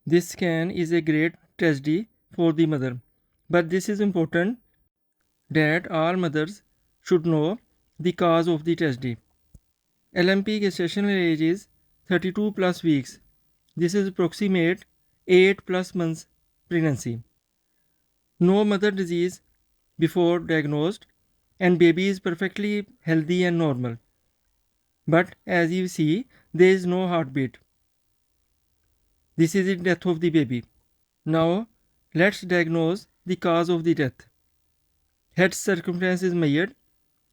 This scan is a great tragedy for the mother, but this is important that all mothers should know the cause of the tragedy. LMP gestational age is 32 plus weeks. This is approximate 8 plus months pregnancy. No mother disease before diagnosed, and baby is perfectly healthy and normal. But as you see, there is no heartbeat. This is the death of the baby. Now, let's diagnose the cause of the death. Head circumference is measured.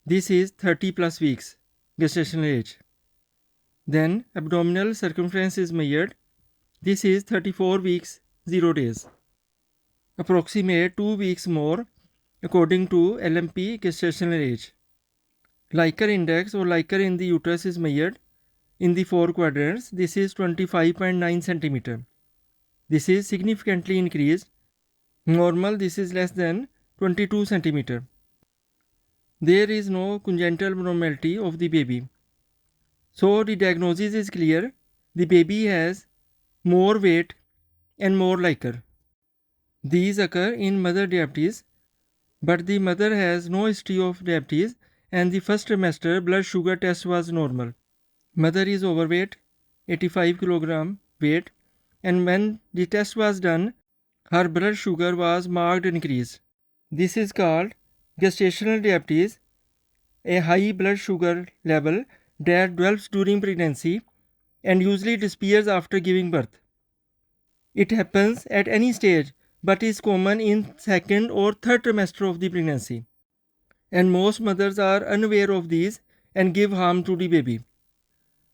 This is 30 plus weeks gestational age. Then abdominal circumference is measured. This is 34 weeks 0 days. Approximate 2 weeks more according to LMP gestational age. Liker index or liker in the uterus is measured in the 4 quadrants. This is 25.9 centimeter. This is significantly increased. Normal, this is less than 22 centimeter. There is no congenital abnormality of the baby. So the diagnosis is clear. The baby has more weight and more liker. These occur in mother diabetes, but the mother has no history of diabetes and the first trimester blood sugar test was normal. Mother is overweight, 85 kg weight, and when the test was done, her blood sugar was marked increased. This is called gestational diabetes, a high blood sugar level that develops during pregnancy and usually disappears after giving birth. It happens at any stage but is common in second or third trimester of the pregnancy. And most mothers are unaware of these and give harm to the baby.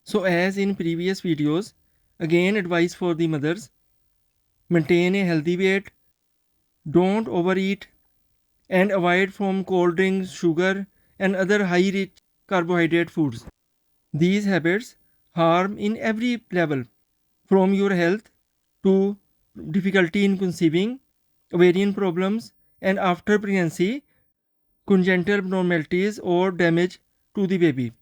So as in previous videos, again advice for the mothers: maintain a healthy weight, don't overeat, and avoid from cold drinks, sugar, and other high rich carbohydrate foods. These habits harm in every level, from your health to difficulty in conceiving, ovarian problems, and after pregnancy, congenital abnormalities or damage to the baby.